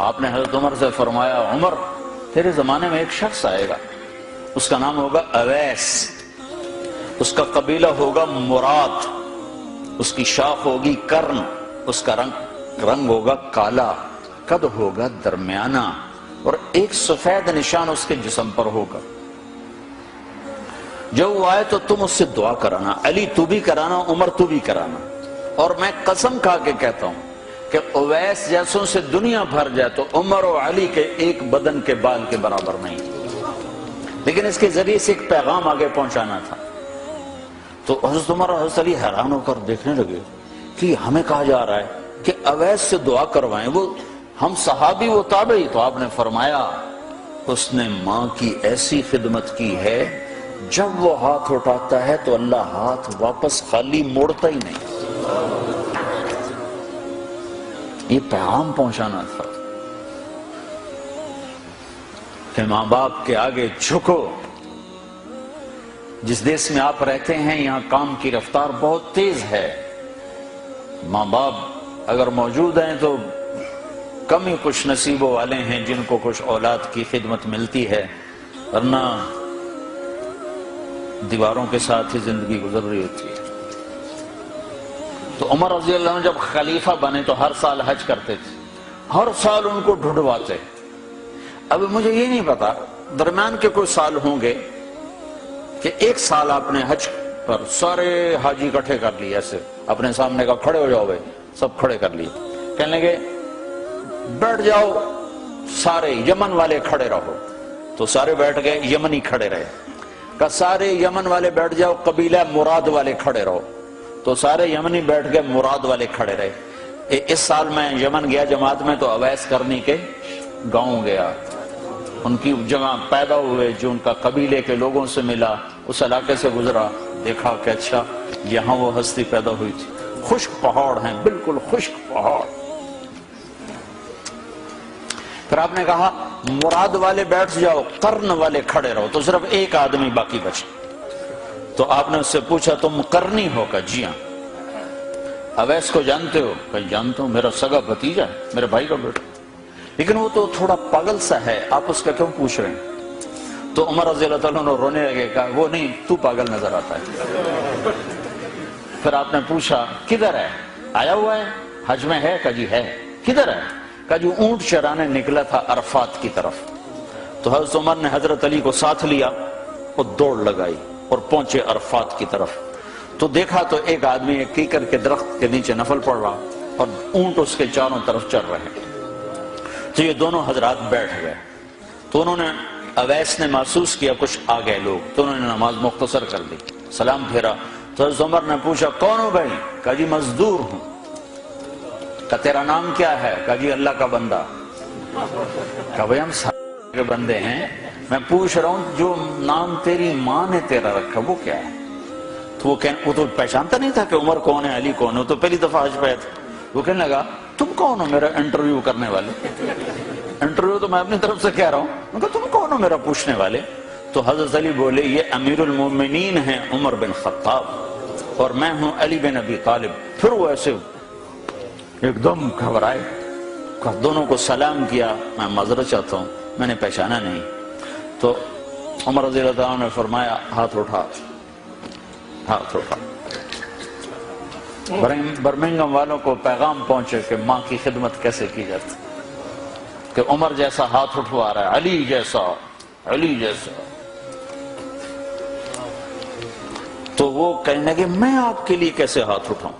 آپ نے حضرت عمر سے فرمایا عمر تیرے زمانے میں ایک شخص آئے گا، اس کا نام ہوگا اویس، اس کا قبیلہ ہوگا مراد، اس کی شاخ ہوگی کرن، اس کا رنگ ہوگا کالا، قد ہوگا درمیانہ، اور ایک سفید نشان اس کے جسم پر ہوگا۔ جب وہ آئے تو تم اس سے دعا کرانا، علی تو بھی کرانا، عمر تو بھی کرانا، اور میں قسم کھا کے کہتا ہوں کہ اویس جیسوں سے دنیا بھر جائے تو عمر و علی کے ایک بدن کے بال کے برابر نہیں، لیکن اس کے ذریعے سے ایک پیغام آگے پہنچانا تھا۔ تو حضرت عمر اور حضرت علی حیران ہو کر دیکھنے لگے کہ ہمیں کہا جا رہا ہے کہ اویس سے دعا کروائیں، وہ ہم صحابی وہ تابعی۔ تو آپ نے فرمایا اس نے ماں کی ایسی خدمت کی ہے، جب وہ ہاتھ اٹھاتا ہے تو اللہ ہاتھ واپس خالی موڑتا ہی نہیں۔ یہ پیغام پہنچانا تھا کہ ماں باپ کے آگے جھکو۔ جس دیش میں آپ رہتے ہیں یہاں کام کی رفتار بہت تیز ہے، ماں باپ اگر موجود ہیں تو کم ہی کچھ نصیبوں والے ہیں جن کو کچھ اولاد کی خدمت ملتی ہے، ورنہ دیواروں کے ساتھ ہی زندگی گزر رہی ہوتی ہے۔ تو عمر رضی اللہ عنہ جب خلیفہ بنے تو ہر سال حج کرتے تھے، ہر سال ان کو ڈھونڈواتے۔ اب مجھے یہ نہیں پتا درمیان کے کوئی سال ہوں گے کہ ایک سال آپ نے حج پر سارے حاجی اکٹھے کر لیے، ایسے اپنے سامنے کا کھڑے ہو جاؤ بھائی، سب کھڑے کر لیے، کہنے لگے بیٹھ جاؤ سارے یمن والے کھڑے رہو، تو سارے بیٹھ گئے، یمنی کھڑے رہے، کہ سارے یمن والے بیٹھ جاؤ، قبیلہ مراد والے کھڑے رہو، تو سارے یمنی بیٹھ گئے، مراد والے کھڑے رہے۔ اس سال میں یمن گیا جماعت میں تو اویس کرنی کے گاؤں گیا، ان کی جگہ پیدا ہوئے، جو ان کا قبیلے کے لوگوں سے ملا، اس علاقے سے گزرا، دیکھا کہ اچھا یہاں وہ ہستی پیدا ہوئی تھی۔ خشک پہاڑ ہیں، بالکل خشک پہاڑ۔ پھر آپ نے کہا مراد والے بیٹھ جاؤ، قرن والے کھڑے رہو، تو صرف ایک آدمی باقی بچا۔ تو آپ نے اس سے پوچھا تم قرنی ہو؟ کہ جی ہاں۔ اویس کو جانتے ہو؟ کہ جانتا ہوں، میرا سگا بھتیجا ہے، میرے بھائی کا بیٹا، لیکن وہ تو تھوڑا پاگل سا ہے، آپ اس کا کیوں پوچھ رہے ہیں؟ تو عمر رضی اللہ عنہ رونے لگے، کہا وہ نہیں، تو پاگل نظر آتا ہے۔ پھر آپ نے پوچھا کدھر ہے؟ آیا ہوا ہے حج میں؟ ہے؟ کہ جی ہے۔ کدھر ہے؟ کہ جو اونٹ چرانے نکلا تھا عرفات کی طرف۔ تو حضرت عمر نے حضرت علی کو ساتھ لیا اور دوڑ لگائی اور پہنچے عرفات کی طرف، تو دیکھا تو ایک آدمی ایک کیکر کے درخت کے نیچے نفل پڑھ رہا اور اونٹ اس کے چاروں طرف چل رہے ہیں۔ تو یہ دونوں حضرات بیٹھ گئے، تو انہوں نے اویس نے محسوس کیا کچھ آ گئے لوگ، تو انہوں نے نماز مختصر کر دی، سلام پھیرا۔ تو حضرت عمر نے پوچھا کون ہو بھائی؟ کہا جی مزدور ہوں۔ کہا تیرا نام کیا ہے؟ کہا جی اللہ کا بندہ۔ کہا بھائی ہم سارے کے بندے ہیں، میں پوچھ رہا ہوں جو نام تیری ماں نے تیرا رکھا وہ کیا ہے؟ تو وہ تو پہچانتا نہیں تھا کہ عمر کون ہے، علی کون ہے، تو پہلی دفعہ حج پہ آیا تھا۔ وہ کہنے لگا تم کون ہو میرا انٹرویو کرنے والے؟ انٹرویو تو میں اپنی طرف سے کہہ رہا ہوں۔ میں کہا تم کون ہو میرا پوچھنے والے؟ تو حضرت علی بولے یہ امیر المومنین ہیں عمر بن خطاب، اور میں ہوں علی بن ابی طالب۔ پھر وہ ایسے ایک دم گھبرائے، دونوں کو سلام کیا، میں معذرت چاہتا ہوں میں نے پہچانا نہیں۔ تو عمر رضی اللہ عنہ نے فرمایا ہاتھ اٹھا، ہاتھ اٹھا۔ برمنگم والوں کو پیغام پہنچے کہ ماں کی خدمت کیسے کی جاتی، کہ عمر جیسا ہاتھ اٹھوا رہا ہے، علی جیسا، علی جیسا۔ تو وہ کہنے لگے میں آپ کے لیے کیسے ہاتھ اٹھاؤں،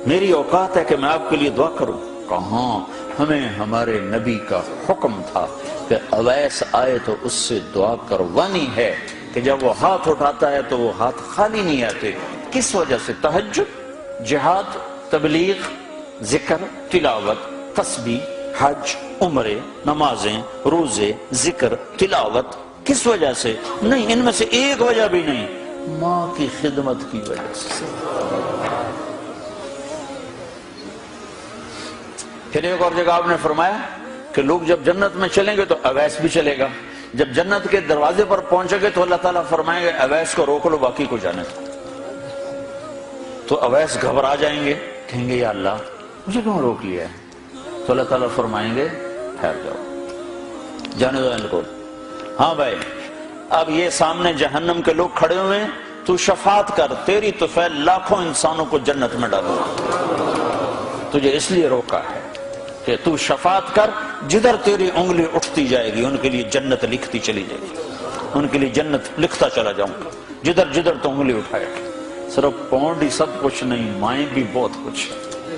میری اوقات ہے کہ میں آپ کے لیے دعا کروں؟ کہاں، ہمیں ہمارے نبی کا حکم تھا کہ اویس آئے تو اس سے دعا کروانی ہے، کہ جب وہ ہاتھ اٹھاتا ہے تو وہ ہاتھ خالی نہیں آتے۔ کس وجہ سے؟ تہجد، جہاد، تبلیغ، ذکر، تلاوت، تسبیح، حج، عمرے، نمازیں، روزے، ذکر، تلاوت۔ کس وجہ سے؟ نہیں، ان میں سے ایک وجہ بھی نہیں، ماں کی خدمت کی وجہ سے۔ پھر ایک اور جگہ آپ نے فرمایا کہ لوگ جب جنت میں چلیں گے تو اویس بھی چلے گا، جب جنت کے دروازے پر پہنچے گے تو اللہ تعالیٰ فرمائیں گے اویس کو روک لو باقی کو جانے دو۔ تو اویس گھبرا جائیں گے، کہیں گے یا اللہ مجھے کیوں روک لیا ہے؟ تو اللہ تعالیٰ فرمائیں گے ٹھہر جاؤ، جانے دو ان کو۔ ہاں بھائی اب یہ سامنے جہنم کے لوگ کھڑے ہوئے ہیں، تو شفاعت کر، تیری طفیل لاکھوں انسانوں کو جنت میں ڈالو۔ تجھے اس لیے روکا ہے کہ تو شفاعت کر، جدھر تیری انگلی اٹھتی جائے گی ان کے لیے جنت لکھتی چلی جائے گی، ان کے لیے جنت لکھتا چلا جاؤں گا جدھر جدھر تو انگلی اٹھائے گی۔ صرف پونڈ ہی سب کچھ نہیں، مائیں بھی بہت کچھ ہے۔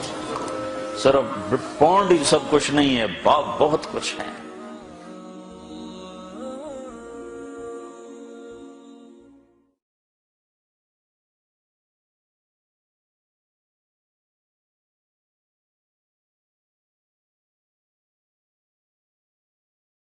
صرف پونڈ ہی سب کچھ نہیں ہے، باپ بہت کچھ ہے۔